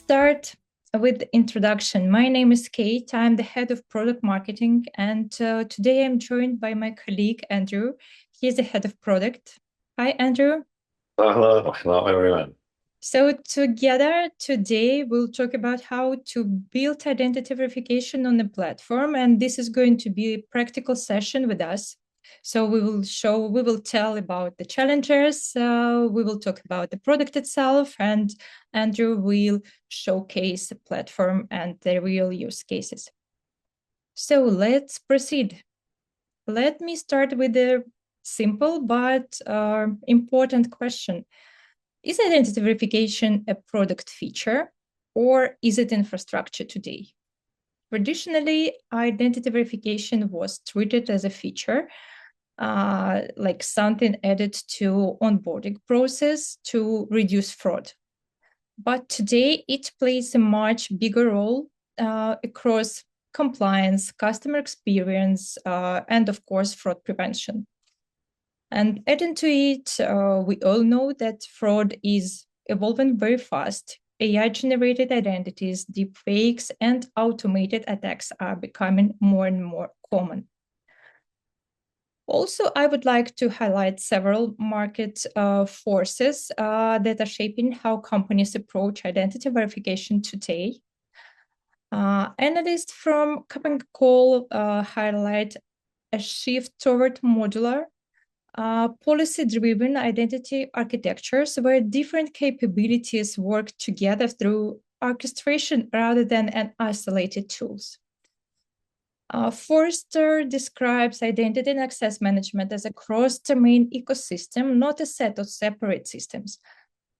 start with the introduction. My name is Kate. I'm the head of product marketing, and today I'm joined by my colleague, Andrew. He's the head of product. Hi, Andrew. Hello everyone. So together today we'll talk about how to build identity verification on the platform, and this is going to be a practical session with us. So we will tell about the challenges, we will talk about the product itself, and Andrew will showcase the platform and the real use cases. So let's proceed. Let me start with a simple but important question. Is identity verification a product feature, or is it infrastructure today? Traditionally, identity verification was treated as a feature, like something added to onboarding process to reduce fraud. But today, it plays a much bigger role across compliance, customer experience, and of course, fraud prevention. And adding to it, we all know that fraud is evolving very fast. AI-generated identities, deepfakes, and automated attacks are becoming more and more common. Also, I would like to highlight several market forces that are shaping how companies approach identity verification today. Analysts from Call highlight a shift toward modular policy-driven identity architectures where different capabilities work together through orchestration rather than an isolated tools. Forrester describes identity and access management as a cross-domain ecosystem, not a set of separate systems.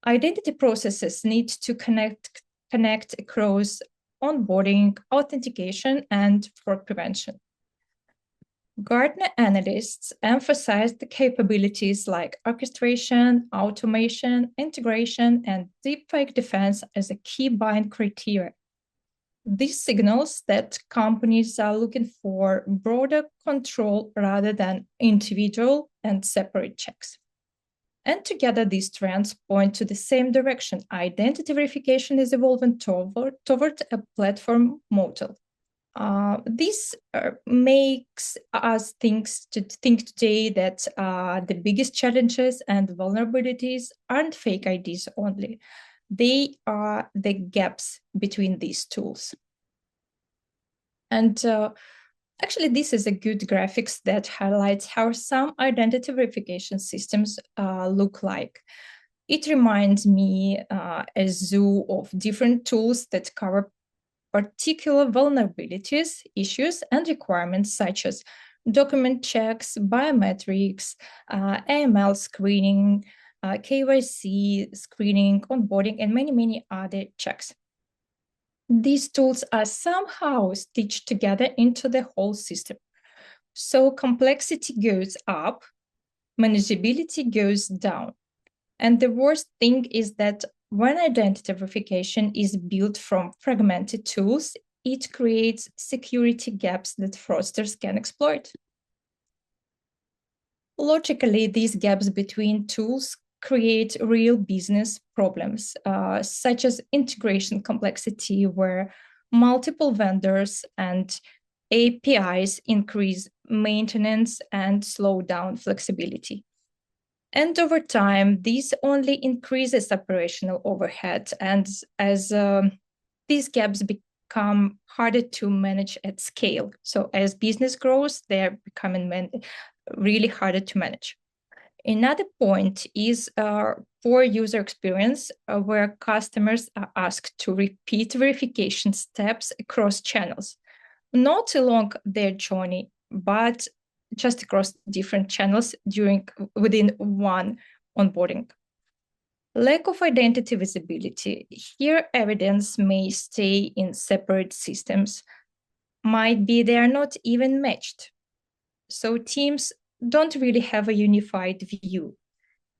Identity processes need to connect across onboarding, authentication, and fraud prevention. Gartner analysts emphasized the capabilities like orchestration, automation, integration, and deepfake defense as a key buying criteria. This signals that companies are looking for broader control rather than individual and separate checks. And together, these trends point to the same direction. Identity verification is evolving toward a platform model. This makes us think today that the biggest challenges and vulnerabilities aren't fake IDs only. They are the gaps between these tools. And actually, this is a good graphics that highlights how some identity verification systems look like. It reminds me a zoo of different tools that cover particular vulnerabilities, issues, and requirements such as document checks, biometrics, AML screening, KYC screening, onboarding, and many other checks. These tools are somehow stitched together into the whole system. So complexity goes up, manageability goes down. And the worst thing is that when identity verification is built from fragmented tools, it creates security gaps that fraudsters can exploit. Logically, these gaps between tools create real business problems, such as integration complexity, where multiple vendors and APIs increase maintenance and slow down flexibility. And over time, this only increases operational overhead. And as these gaps become harder to manage at scale. So as business grows, they're becoming really harder to manage. Another point is poor user experience, where customers are asked to repeat verification steps across channels, not along their journey, but just across different channels within one onboarding. Lack of identity visibility. Here, evidence may stay in separate systems. Might be they are not even matched. So teams don't really have a unified view.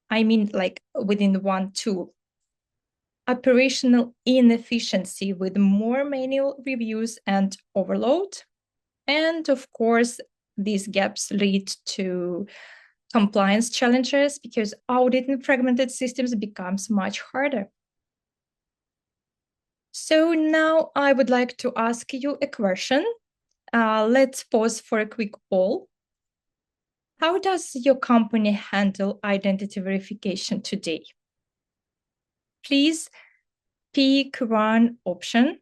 I mean, like within one tool. Operational inefficiency with more manual reviews and overload. And of course, these gaps lead to compliance challenges because auditing fragmented systems becomes much harder. So now I would like to ask you a question. Let's pause for a quick poll. How does your company handle identity verification today? Please pick one option.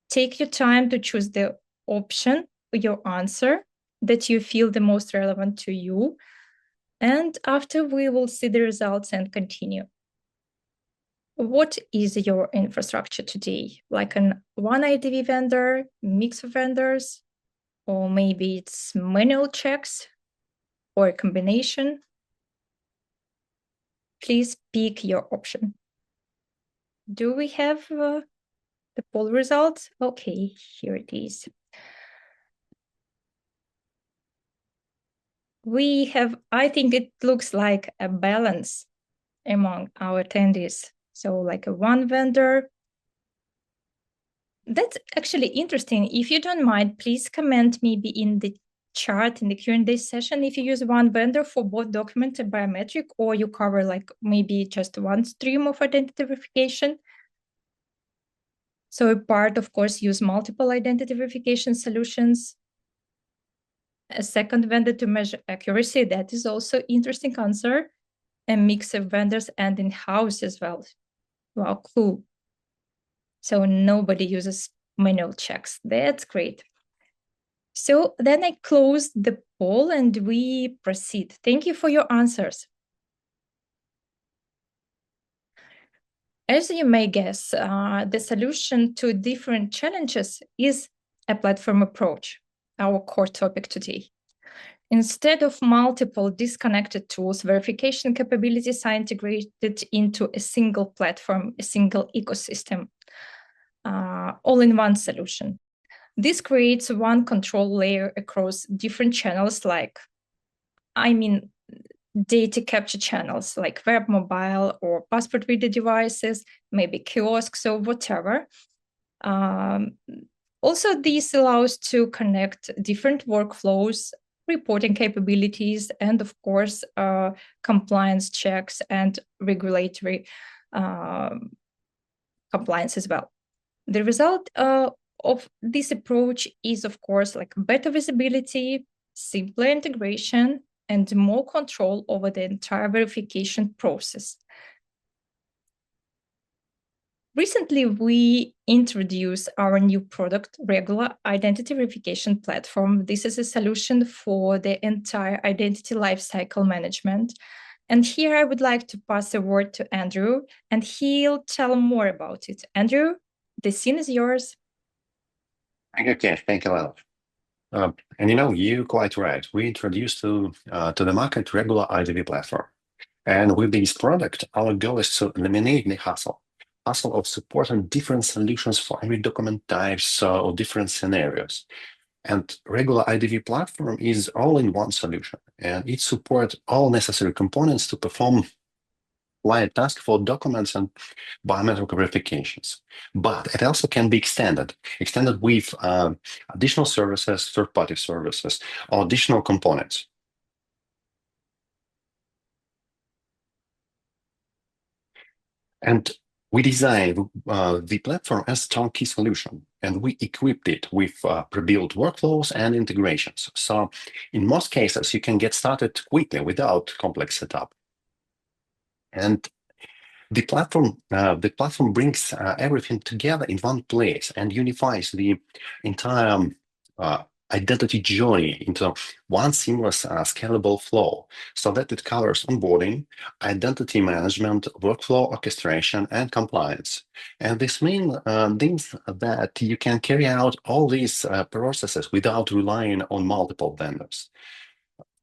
Take your time to choose the option, your answer that you feel the most relevant to you. And after we will see the results and continue. What is your infrastructure today? Like an one IDV vendor, mix of vendors, or maybe it's manual checks or a combination? Please pick your option. Do we have the poll results? Okay, here it is. We have, I think it looks like a balance among our attendees. So like a one vendor. That's actually interesting. If you don't mind, please comment maybe in the chat in the Q&A session if you use one vendor for both document and biometric, or you cover like maybe just one stream of identity verification. So a part, of course, use multiple identity verification solutions. A second vendor to measure accuracy, that is also interesting answer. A mix of vendors and in-house as well. Wow, cool. So nobody uses manual checks. That's great. So then I close the poll and we proceed. Thank you for your answers. As you may guess, the solution to different challenges is a platform approach, our core topic today. Instead of multiple disconnected tools, verification capabilities are integrated into a single platform, a single ecosystem, all-in-one solution. This creates one control layer across different channels data capture channels like web, mobile, or passport reader devices, maybe kiosks or whatever. Also, this allows to connect different workflows, reporting capabilities, and of course, compliance checks and regulatory compliance as well. The result of this approach is, of course, like better visibility, simpler integration, and more control over the entire verification process. Recently, we introduced our new product, Regula Identity Verification Platform. This is a solution for the entire identity lifecycle management. And here I would like to pass the word to Andrew, and he'll tell more about it. Andrew, the scene is yours. Okay, thank you, Lila. And you're quite right. We introduced to the market regular IDV platform. And with this product, our goal is to eliminate the hassle of supporting different solutions for every document types or different scenarios. And regular IDV platform is all-in-one solution, and it supports all necessary components to perform light task for documents and biometric verifications. But it also can be extended with additional services, third-party services, or additional components. And we designed the platform as a turnkey solution, and we equipped it with pre-built workflows and integrations. So in most cases, you can get started quickly without complex setup. And the platform brings everything together in one place and unifies the entire identity journey into one seamless, scalable flow, so that it covers onboarding, identity management, workflow orchestration, and compliance. And this means that you can carry out all these processes without relying on multiple vendors.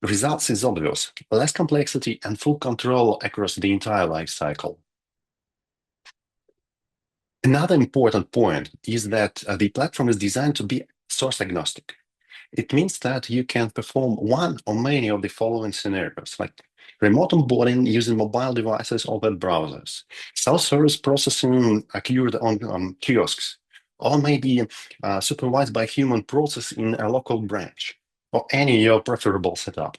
Results is obvious: less complexity and full control across the entire life cycle. Another important point is that the platform is designed to be source agnostic. It means that you can perform one or many of the following scenarios, like remote onboarding using mobile devices or web browsers, self-service processing occurred on kiosks, or maybe supervised by human process in a local branch, or any your preferable setup.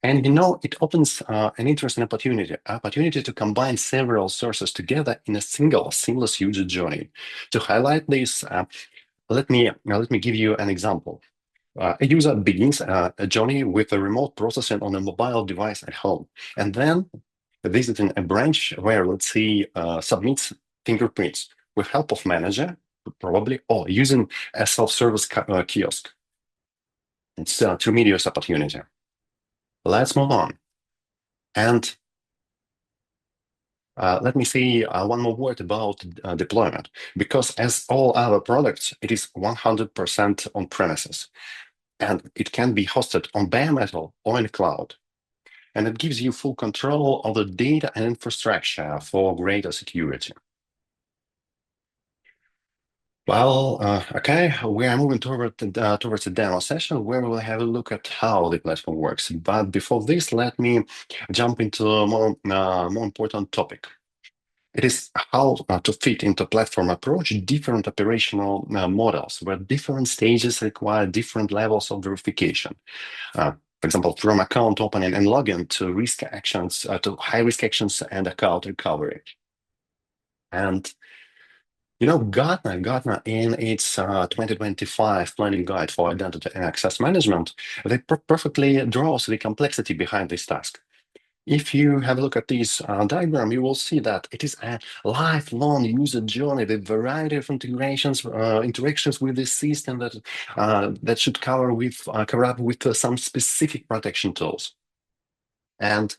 And it opens an interesting opportunity to combine several sources together in a single seamless user journey. To highlight this, let me give you an example. A user begins a journey with a remote processing on a mobile device at home, and then visiting a branch where, let's say, submits fingerprints with help of manager, probably, or using a self-service kiosk. It's a tremendous opportunity. Let's move on. And let me say one more word about deployment, because as all other products, it is 100% on premises, and it can be hosted on bare metal or in the cloud. And it gives you full control of the data and infrastructure for greater security. Well, okay, we are moving towards the demo session where we will have a look at how the platform works. But before this, let me jump into a more important topic. It is how to fit into platform approach different operational models where different stages require different levels of verification. For example, from account opening and login to risk actions, to high risk actions and account recovery. And Gartner in its 2025 planning guide for identity and access management, they perfectly draws the complexity behind this task. If you have a look at this diagram, you will see that it is a lifelong user journey with variety of interactions with the system that should cover up with some specific protection tools. And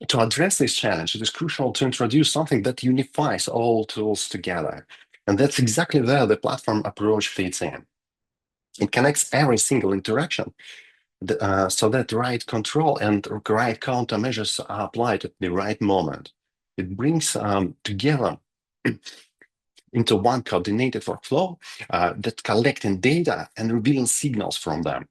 to address this challenge, it is crucial to introduce something that unifies all tools together. And that's exactly where the platform approach fits in. It connects every single interaction so that the right control and right countermeasures are applied at the right moment. It brings together into one coordinated workflow that collecting data and revealing signals from them.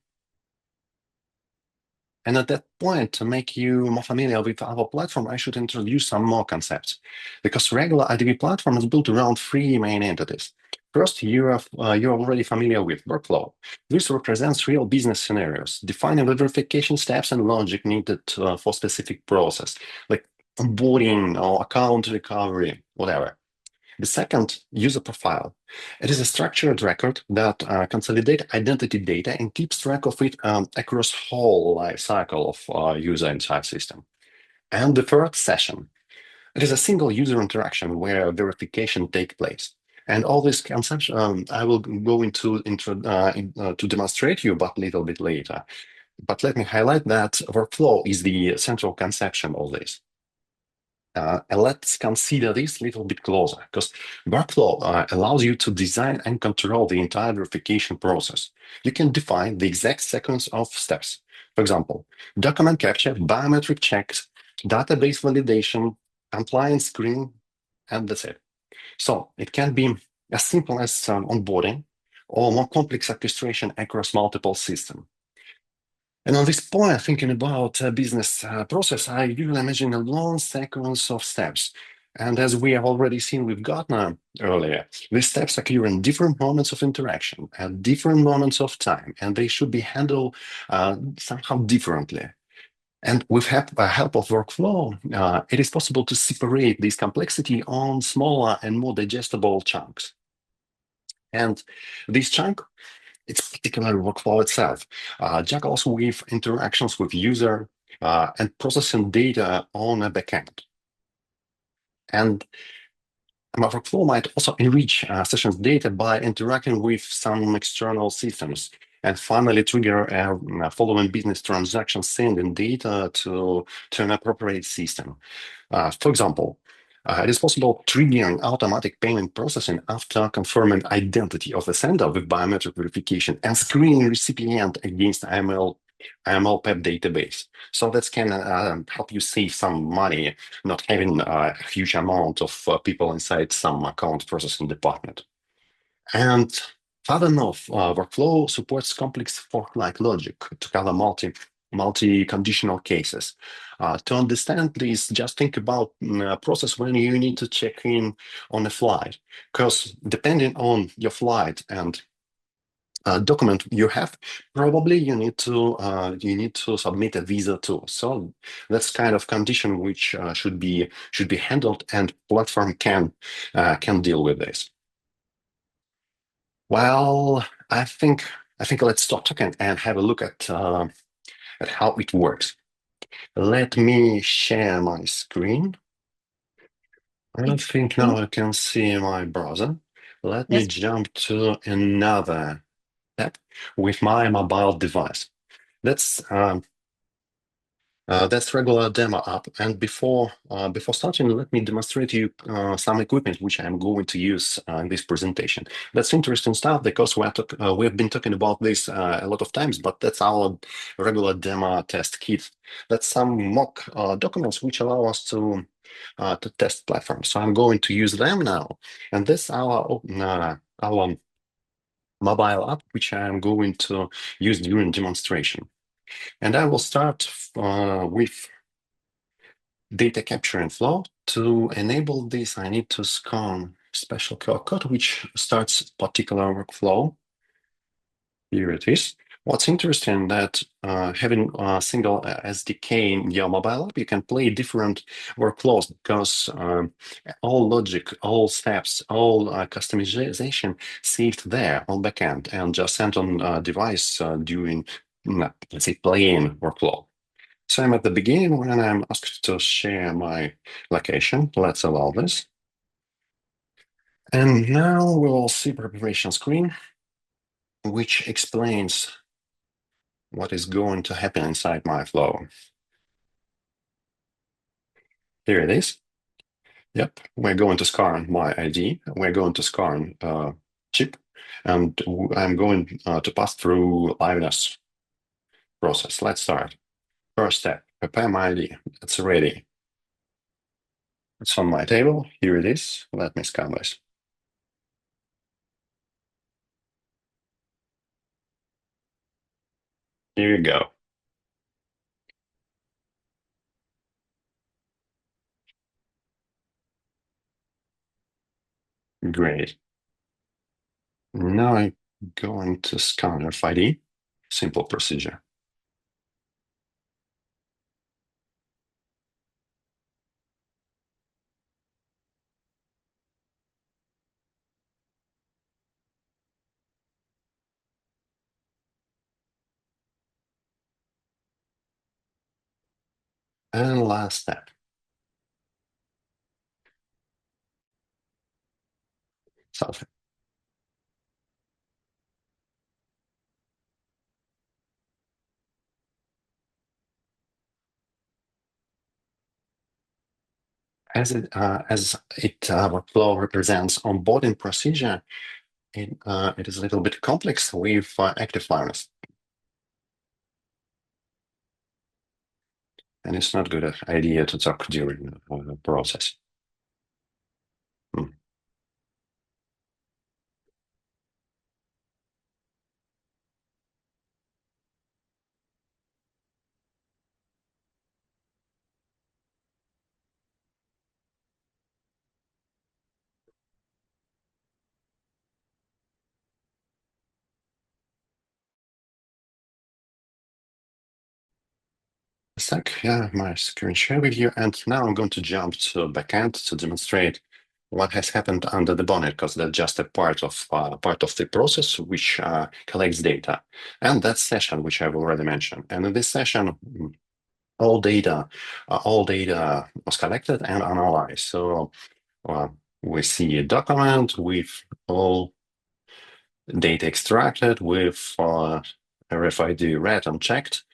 And at that point, to make you more familiar with our platform, I should introduce some more concepts. Because Regula IDV platform is built around three main entities. First, you're already familiar with workflow. This represents real business scenarios, defining the verification steps and logic needed for specific process, like onboarding or account recovery, whatever. The second, user profile. It is a structured record that consolidates identity data and keeps track of it across whole life cycle of user inside system. And the third, session. It is a single user interaction where verification takes place. And all these concepts I will go into to demonstrate you, but a little bit later. But let me highlight that workflow is the central conception of this. And let's consider this a little bit closer, because workflow allows you to design and control the entire verification process. You can define the exact sequence of steps. For example, document capture, biometric checks, database validation, compliance screening, and that's it. So it can be as simple as onboarding or more complex orchestration across multiple systems. And on this point, thinking about a business process, I usually imagine a long sequence of steps. And as we have already seen with Gartner earlier, these steps occur in different moments of interaction at different moments of time, and they should be handled somehow differently. And with help of workflow, it is possible to separate this complexity on smaller and more digestible chunks. And this chunk its particular workflow itself juggles with interactions with user and processing data on a backend. And my workflow might also enrich sessions data by interacting with some external systems and finally trigger a following business transaction sending data to an appropriate system. For example, it is possible triggering automatic payment processing after confirming identity of the sender with biometric verification and screening recipient against IML PEP database. So that can help you save some money, not having a huge amount of people inside some account processing department. And furthermore, workflow supports complex fork-like logic to cover multi-conditional cases. To understand this, just think about a process when you need to check in on a flight, because depending on your flight and document you have, probably you need to submit a visa too. So that's kind of condition which should be handled, and platform can deal with this. Well, I think let's stop talking and have a look at how it works. Let me share my screen. I don't think now I can see my browser. Let me Yes. jump to another tab with my mobile device. That's that's Regula demo app. And before starting, let me demonstrate you some equipment which I'm going to use in this presentation. That's interesting stuff because we have been talking about this a lot of times, but that's our regular demo test kit. That's some mock documents which allow us to test platforms. So I'm going to use them now, and this our mobile app which I'm going to use during demonstration. And I will start with data capture and flow. To enable this, I need to scan special QR code, which starts particular workflow. Here it is. What's interesting that having a single SDK in your mobile app, you can play different workflows because all logic, all steps, all customization saved there on backend and just sent on device during, let's say, playing workflow. So I'm at the beginning when I'm asked to share my location. Let's allow this. And now we will see preparation screen, which explains what is going to happen inside my flow. Here it is. Yep, we're going to scan my ID. We're going to scan chip, and I'm going to pass through liveness process. Let's start. First step, prepare my ID. It's ready. It's on my table. Here it is. Let me scan this. Here you go. Great. Now I'm going to scan RFID. Simple procedure. And last step. So as it workflow represents onboarding procedure, it is a little bit complex with active learners, and it's not good idea to talk during the process. Hmm. Sec, yeah, my screen share with you, and now I'm going to jump to backend to demonstrate what has happened under the bonnet, because that's just a part of the process which collects data, and that session which I've already mentioned. And in this session, all data was collected and analyzed. So we see a document with all data extracted, with RFID read and checked,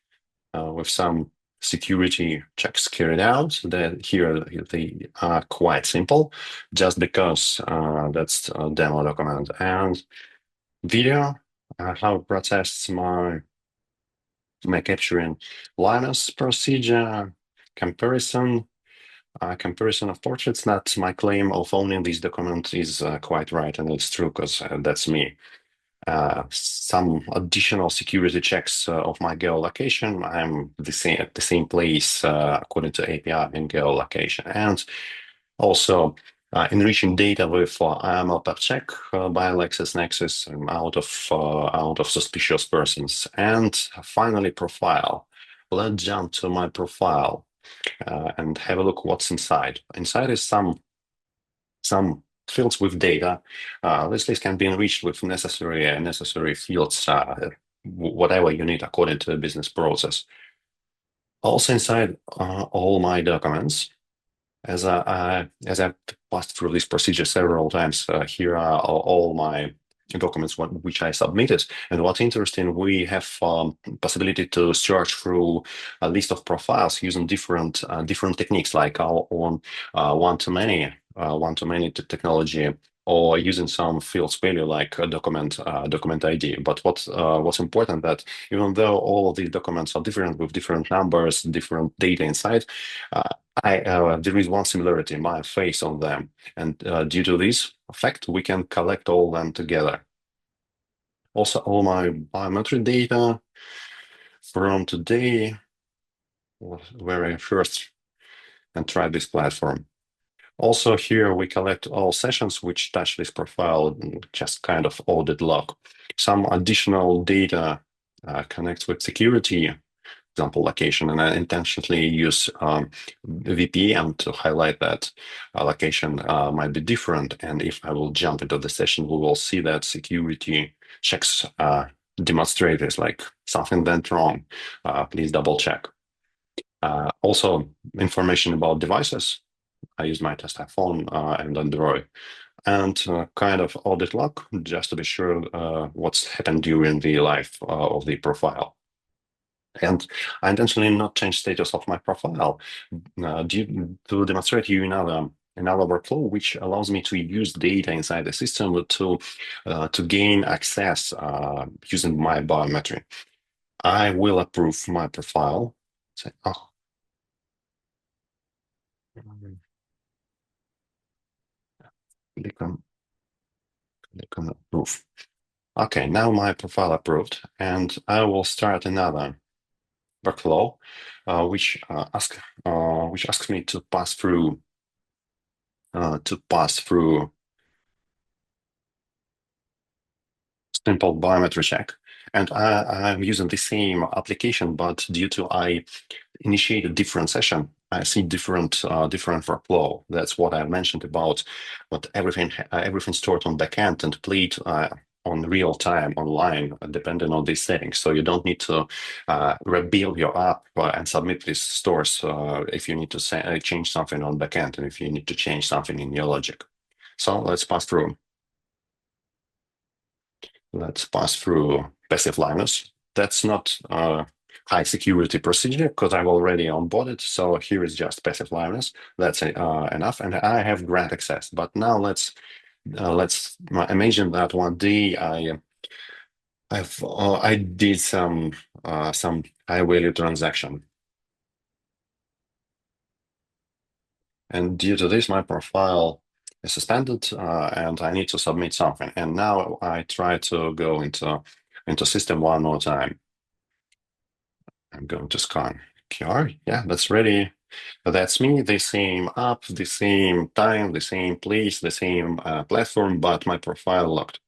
with some security checks carried out. That here they are quite simple, just because that's a demo document. And video, how it processes my capturing Linus procedure, comparison. Comparison of portraits. That my claim of owning this document is quite right, and it's true because that's me. Some additional security checks of my geolocation. I'm at the same place according to API in geolocation, and also enriching data with IML pep check by LexisNexis out of suspicious persons, and finally profile. Let's jump to my profile and have a look what's inside. Inside is some fields with data. This list can be enriched with necessary fields, whatever you need according to the business process. Also inside all my documents. As I've passed through this procedure several times, here are all my documents which I submitted. And what's interesting, we have possibility to search through a list of profiles using different techniques, like our own one-to-many technology, or using some fields value like a document ID. But what's important that even though all of these documents are different with different numbers, different data inside, there is one similarity, my face on them. And due to this fact, we can collect all them together. Also, all my biometric data from today, where I first tried this platform. Also here, we collect all sessions which touch this profile, just kind of audit log. Some additional data connects with security, example location, and I intentionally use VPN to highlight that location might be different. And if I will jump into the session, we will see that security checks demonstrators like something went wrong. Please double check. Also, information about devices. I use my test iPhone and Android, and kind of audit log just to be sure what's happened during the life of the profile. And I intentionally not change status of my profile to demonstrate you another workflow, which allows me to use data inside the system to gain access using my biometric. I will approve my profile. Say, oh. Click on approve. Okay, now my profile approved, and I will start another workflow, which asks me to pass through simple biometric check. And I'm using the same application, but due to I initiate a different session, I see different workflow. That's what I mentioned about what everything stored on backend and played on real time online, depending on these settings. So you don't need to rebuild your app and submit these stores if you need to change something on backend and if you need to change something in your logic. So let's pass through. Let's pass through passive liveness. That's not high security procedure because I'm already onboarded. So here is just passive liveness. That's enough, and I have grant access. But now let's imagine that one day I did some high value transaction, and due to this, my profile is suspended, and I need to submit something. And now I try to go into system one more time. I'm going to scan QR. Yeah, that's ready. That's me, the same app, the same time, the same place, the same platform, but my profile locked.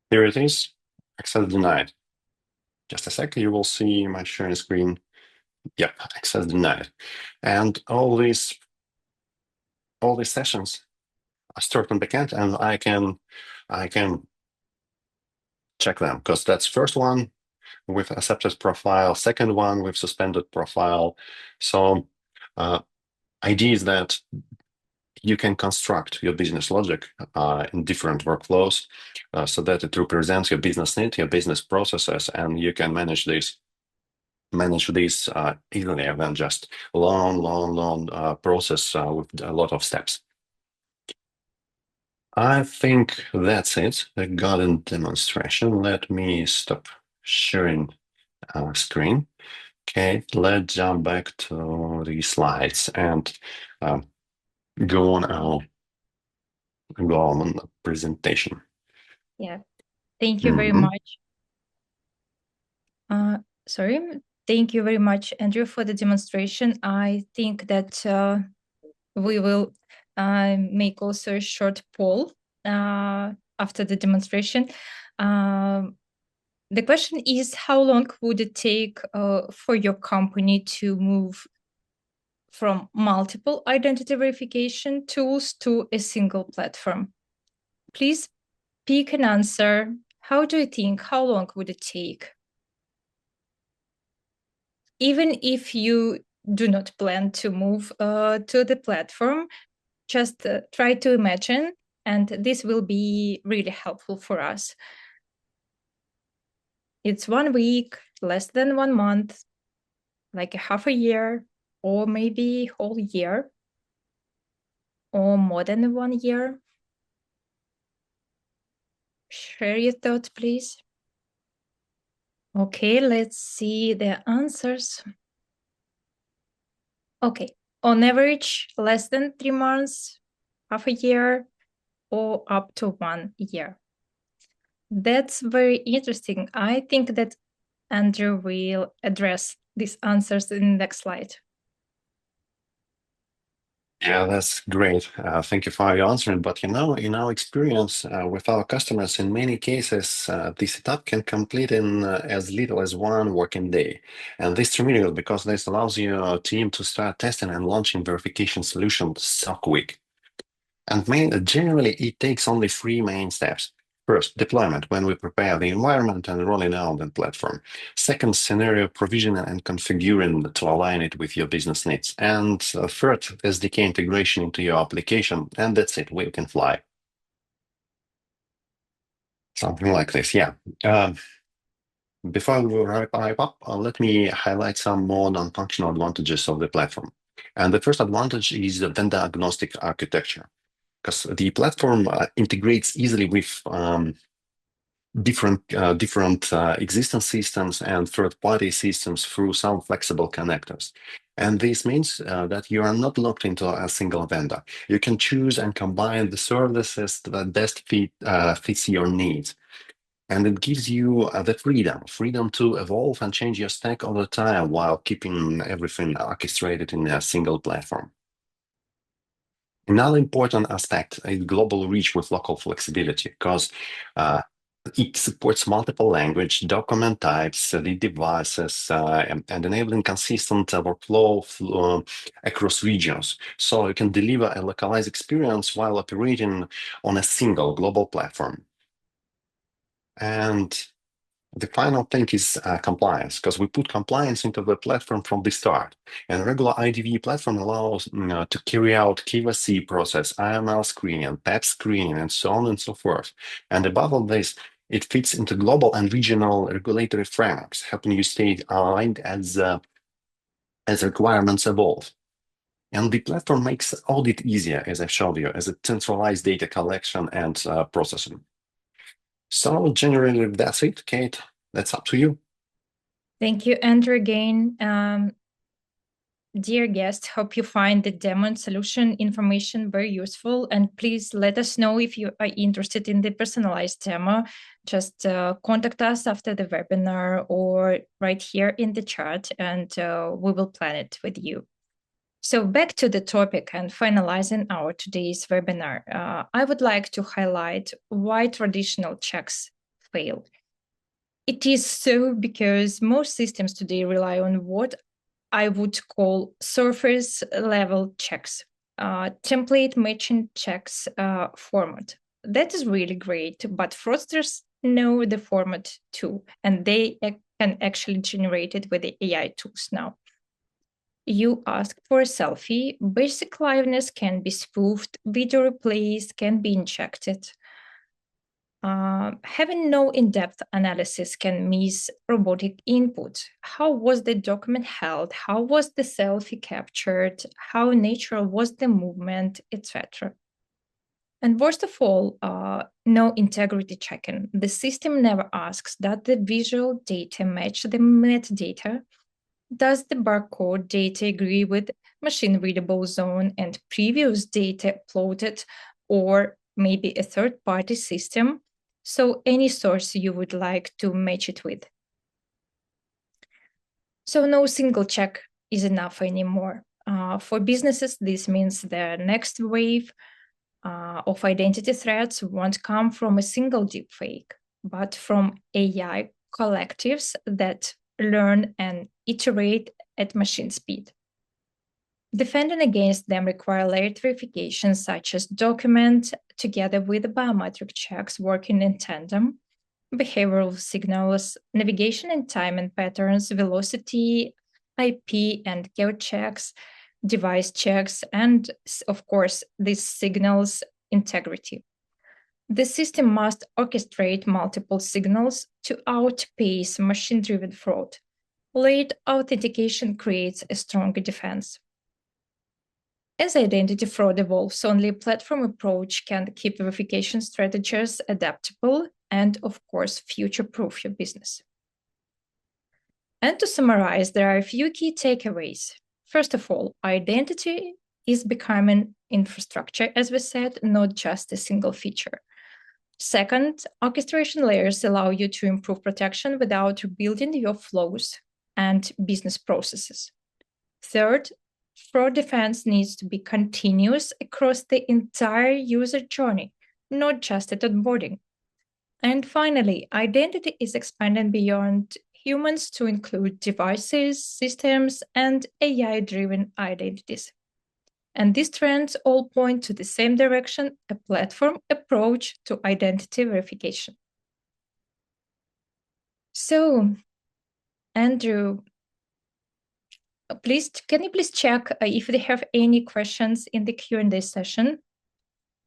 Here it is. Access denied. Just a second, you will see my sharing screen. Yep, access denied. And all these sessions are stored on backend, and I can check them because that's first one with accepted profile, second one with suspended profile. So idea is that you can construct your business logic in different workflows so that it represents your business need, your business processes, and you can manage this easily than just long process with a lot of steps. I think that's it. I got a demonstration. Let me stop sharing screen. Okay, let's jump back to the slides and go on the presentation. Yeah, thank you very much. Sorry. Thank you very much, Andrew, for the demonstration. I think that We will make also a short poll after the demonstration. The question is, how long would it take for your company to move from multiple identity verification tools to a single platform? Please pick an answer. How do you think? How long would it take? Even if you do not plan to move to the platform, just try to imagine, and this will be really helpful for us. It's 1 week, less than 1 month, like a half a year, or maybe whole year, or more than 1 year. Share your thoughts, please. Okay, let's see the answers. Okay, on average, less than 3 months, half a year, or up to 1 year. That's very interesting. I think that Andrew will address these answers in the next slide. Yeah, that's great. Thank you for your answering. But in our experience with our customers, in many cases, the setup can complete in as little as 1 working day. And this is tremendous because this allows your team to start testing and launching verification solutions so quick. And generally, it takes only 3 main steps. First, deployment, when we prepare the environment and rolling out the platform. Second, scenario provisioning and configuring to align it with your business needs. And third, SDK integration into your application. And that's it, we can fly. Something like this, yeah. Before we wrap up, let me highlight some more non-functional advantages of the platform. And the first advantage is the vendor-agnostic architecture, because the platform integrates easily with different existing systems and third-party systems through some flexible connectors. And this means that you are not locked into a single vendor. You can choose and combine the services that best fits your needs. And it gives you the freedom to evolve and change your stack all the time while keeping everything orchestrated in a single platform. Another important aspect is global reach with local flexibility, because it supports multiple language, document types, the devices, and enabling consistent workflow across regions. So you can deliver a localized experience while operating on a single global platform. And the final thing is compliance, because we put compliance into the platform from the start. And regular IDV platform allows to carry out KYC process, IML screening, PEP screening, and so on and so forth. And above all this, it fits into global and regional regulatory frameworks, helping you stay aligned as requirements evolve. And the platform makes audit easier, as I showed you, as a centralized data collection and processing. So generally, that's it, Kate. That's up to you. Thank you, Andrew, again. Dear guest, hope you find the demo and solution information very useful. And please let us know if you are interested in the personalized demo. Just contact us after the webinar or right here in the chat, and we will plan it with you. So back to the topic and finalizing our today's webinar, I would like to highlight why traditional checks fail. It is so because most systems today rely on what I would call surface level checks, template matching checks format. That is really great, but fraudsters know the format too, and they can actually generate it with the AI tools now. You ask for a selfie, basic liveness can be spoofed, video replays can be injected. Having no in-depth analysis can miss robotic input. How was the document held? How was the selfie captured? How natural was the movement, etc. And worst of all, no integrity checking. The system never asks, does the visual data match the metadata? Does the barcode data agree with machine-readable zone and previous data uploaded, or maybe a third-party system? So any source you would like to match it with. So no single check is enough anymore. For businesses, this means the next wave of identity threats won't come from a single deepfake, but from AI collectives that learn and iterate at machine speed. Defending against them require layered verification, such as document together with biometric checks working in tandem, behavioral signals, navigation and timing patterns, velocity, IP and geo checks, device checks, and of course, this signals integrity. The system must orchestrate multiple signals to outpace machine-driven fraud. Late authentication creates a stronger defense. As identity fraud evolves, only a platform approach can keep verification strategies adaptable and, of course, future-proof your business. And to summarize, there are a few key takeaways. First of all, identity is becoming infrastructure, as we said, not just a single feature. Second, orchestration layers allow you to improve protection without rebuilding your flows and business processes. Third, fraud defense needs to be continuous across the entire user journey, not just at onboarding. And finally, identity is expanding beyond humans to include devices, systems, and AI-driven identities. And these trends all point to the same direction, a platform approach to identity verification. So, Andrew, can you please check if they have any questions in the Q&A session?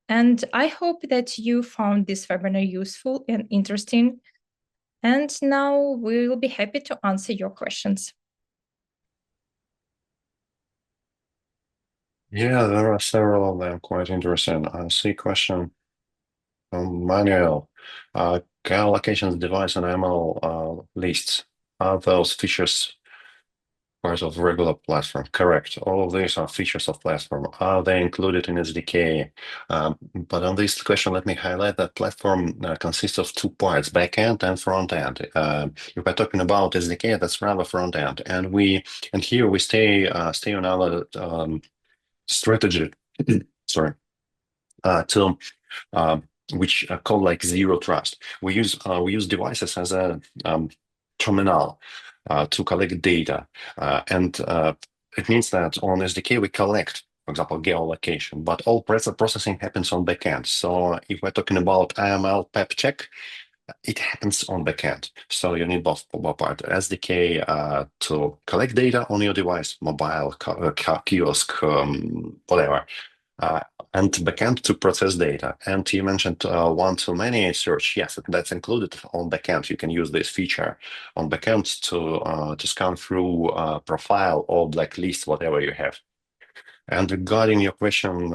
And I hope that you found this webinar useful and interesting. And now we will be happy to answer your questions. Yeah, there are several of them quite interesting. I see a question from Manuel. Geolocations, device, and ML lists. Are those features part of Regula platform? Correct. All of these are features of platform. Are they included in SDK? But on this question, let me highlight that platform consists of two parts, backend and front end. If we're talking about SDK, that's rather front end, and here we stay on our strategy. Sorry. To which are called like zero trust. We use devices as a terminal to collect data, and it means that on SDK we collect, for example, geolocation, but all processing happens on backend. So if we're talking about AML PEP check, it happens on backend. So you need both part SDK to collect data on your device, mobile, kiosk, whatever. And backend to process data. And you mentioned one-to-many search. Yes, that's included on backend. You can use this feature on backend to scan through profile or blacklist, whatever you have. And regarding your question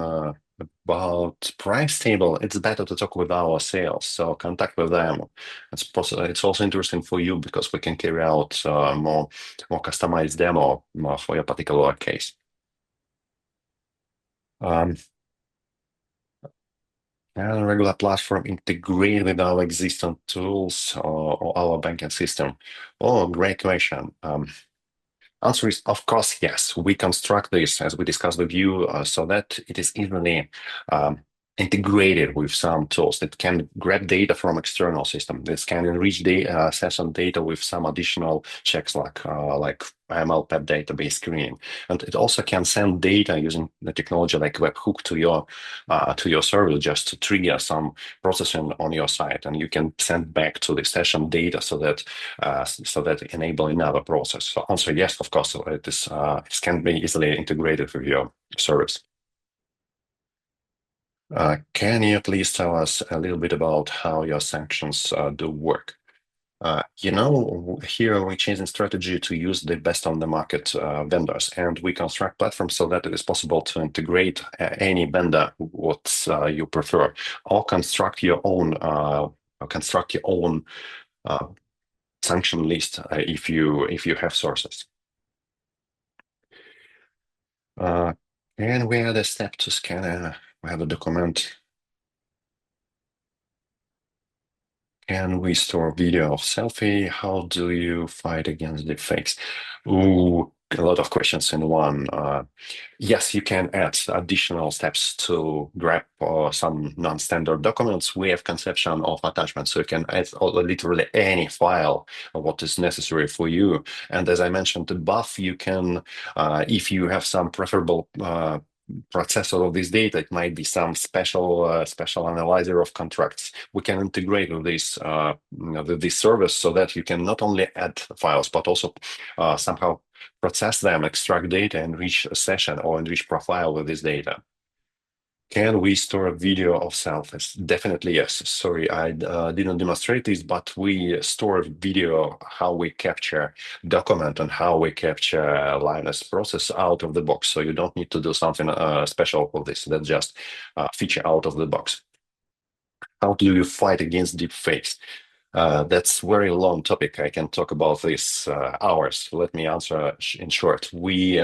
about price table, it's better to talk with our sales. So contact with them. It's also interesting for you because we can carry out more customized demo for your particular case. And Regula platform integrate with our existing tools or our banking system? Oh, great question. Answer is, of course, yes. We construct this, as we discussed with you, so that it is easily integrated with some tools that can grab data from external system. This can enrich the session data with some additional checks like ML PEP database screening, and it also can send data using the technology like webhook to your server just to trigger some processing on your site, and you can send back to the session data so that enable another process. So answer yes, of course, it can be easily integrated with your service. Can you please tell us a little bit about how your sanctions do work? Here we're changing strategy to use the best on the market vendors, and we construct platforms so that it is possible to integrate any vendor what you prefer, or construct your own sanction list if you have sources. And we add a step to scan. We have a document. Can we store video of selfie? How do you fight against deepfakes? Ooh, a lot of questions in one. Yes, you can add additional steps to grab some non-standard documents. We have conception of attachment, so you can add literally any file of what is necessary for you. And as I mentioned above, you can, if you have some preferable processor of this data, it might be some special analyzer of contracts. We can integrate with with this service so that you can not only add files but also somehow process them, extract data, enrich a session or enrich profile with this data. Can we store a video of selfies? Definitely yes. Sorry, I didn't demonstrate this, but we store video how we capture document and how we capture Linus process out of the box. So you don't need to do something special for this. That's just a feature out of the box. How do you fight against deepfakes? That's a very long topic. I can talk about this hours. Let me answer in short. We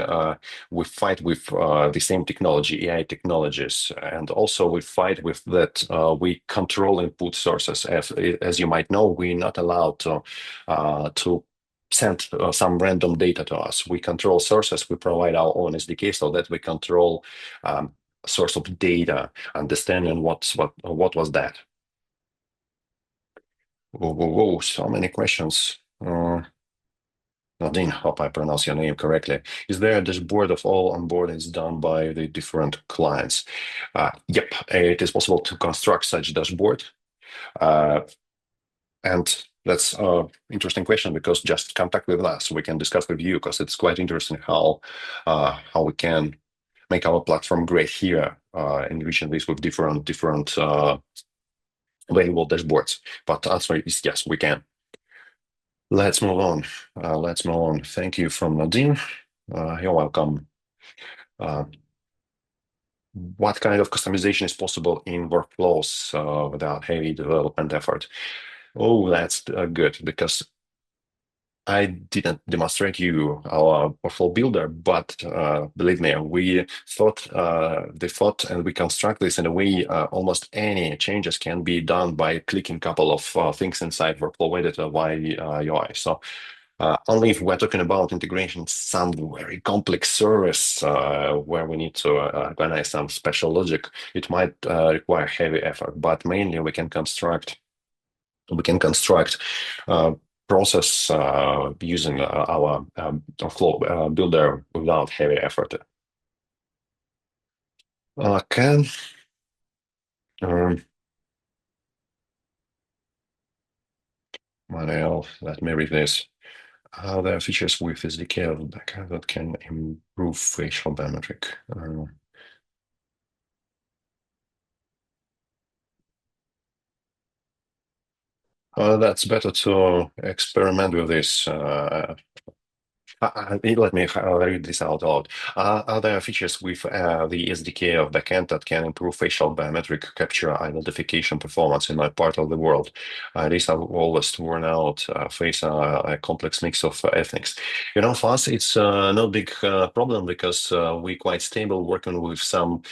fight with the same technology, AI technologies, and also we fight with that. We control input sources. As you might know, we're not allowed to send some random data to us. We control sources. We provide our own SDK so that we control source of data, understanding what was that. Whoa, whoa, whoa, so many questions. Nadine, hope I pronounce your name correctly. Is there a dashboard of all onboardings done by the different clients? Yep, it is possible to construct such dashboard. And that's an interesting question because just contact with us. We can discuss with you because it's quite interesting how we can make our platform great here, enriching this with different available dashboards. But the answer is yes, we can. Let's move on. Let's move on. Thank you from Nadine. You're welcome. What kind of customization is possible in workflows without heavy development effort? Oh, that's good because I didn't demonstrate you our workflow builder, but believe me, we thought the thought and we construct this in a way almost any changes can be done by clicking a couple of things inside workflow editor via UI. So only if we're talking about integration, some very complex service where we need to organize some special logic, it might require heavy effort. But mainly we can construct process using our flow builder without heavy effort. Can what else? Let me read this. There are features with SDK of backend that can improve facial biometric. That's better to experiment with this. Let me read this out loud. Are there features with the SDK of backend that can improve facial biometric capture identification performance in my part of the world? These are always worn out, face a complex mix of ethnics. You know, for us, it's no big problem because we're quite stable working with some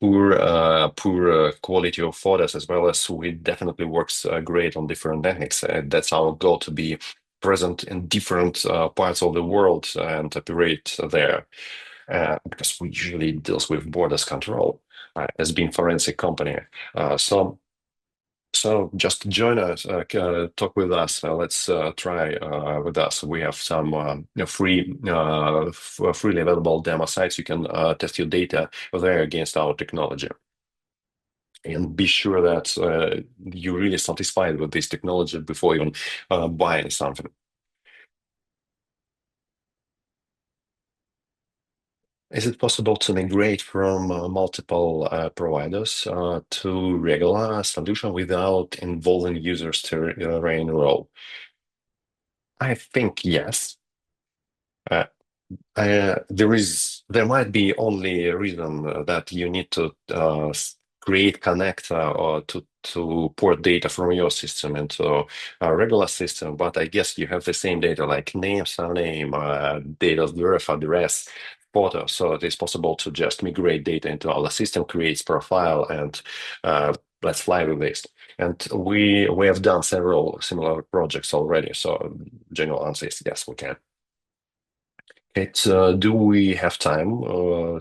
poor quality of photos, as well as we definitely works great on different ethnics. That's our goal, to be present in different parts of the world and operate there, because we usually deals with borders control as being forensic company. So just join us, talk with us. Let's try with us. We have some freely available demo sites. You can test your data there against our technology. And be sure that you're really satisfied with this technology before even buying something. Is it possible to migrate from multiple providers to Regula solution without involving users to re-enroll? I think yes. Uh, there might be only a reason that you need to create connect or to port data from your system into a regular system, but I guess you have the same data like name, surname, date of birth, address, photo. So it is possible to just migrate data into our system, creates profile, and let's fly with this. And we have done several similar projects already. So general answer is yes, we can. Kate, do we have time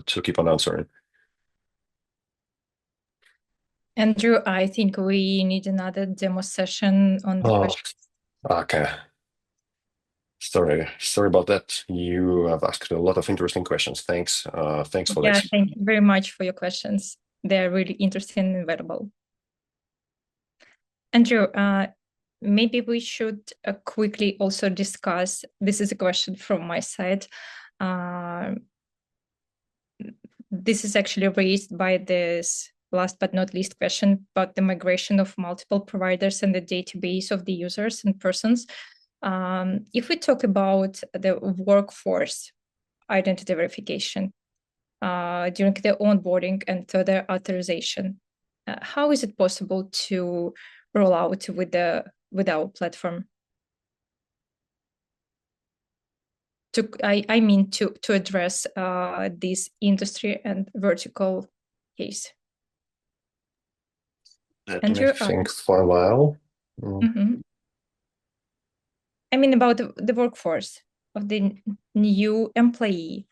to keep on answering? Andrew, I think we need another demo session on the Oh, question. okay. Sorry about that. You have asked a lot of interesting questions. Thanks for Yeah, this. thank you very much for your questions. They're really interesting and valuable. Andrew, maybe we should quickly also discuss, this is a question from my side. This is actually raised by this last but not least question about the migration of multiple providers and the database of the users and persons. If we talk about the workforce identity verification during the onboarding and further authorization, how is it possible to roll out with our platform? I mean to address this industry and vertical case. Let me Andrew, think for a while. I mean about the workforce of the new employee,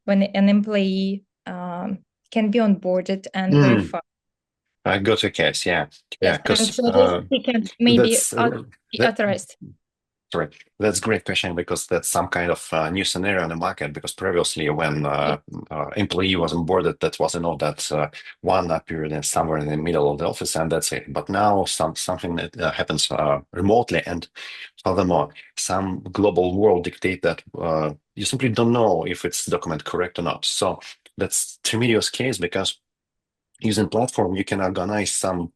when an employee can be onboarded and verified. I got a case. Yeah, Yes, and because so he can maybe that's be that. authorized. Sorry, that's a great question because that's some kind of new scenario in the market. Because previously, when Yes. employee was onboarded, that was that one appeared in somewhere in the middle of the office, and that's it. But now something that happens remotely, and furthermore, some global world dictate that you simply don't know if it's document correct or not. So that's tremendous case because using platform you can organize some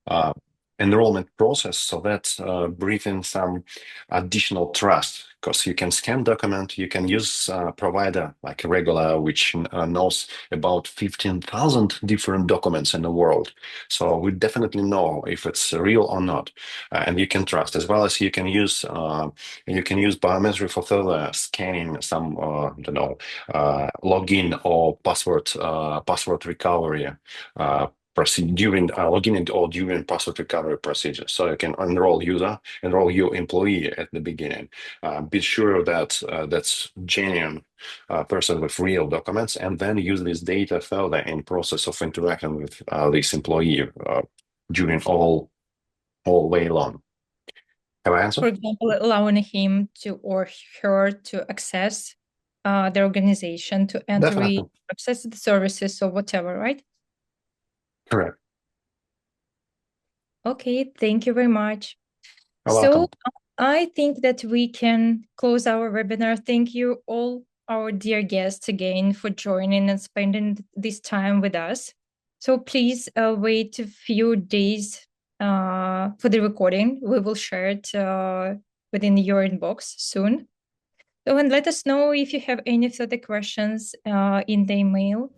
uh, enrollment process so that breathe in some additional trust because you can scan document, you can use provider like Regula, which knows about 15,000 different documents in the world. So we definitely know if it's real or not, and you can trust, as well as you can use biometric for further scanning some login or password recovery during login or during password recovery procedure. So you can enroll your employee at the beginning. Be sure that that's genuine person with real documents, and then use this data further in process of interacting with this employee during all way long. Have I For answered? example, allowing him to or her to access the organization, to enter it, Definitely. access the services or whatever, right? Correct. Okay, thank you very much. You're So welcome. I think that we can close our webinar. Thank you all our dear guests again for joining and spending this time with us. So please wait a few days for the recording. We will share it within your inbox soon. So, and let us know if you have any further questions in the email.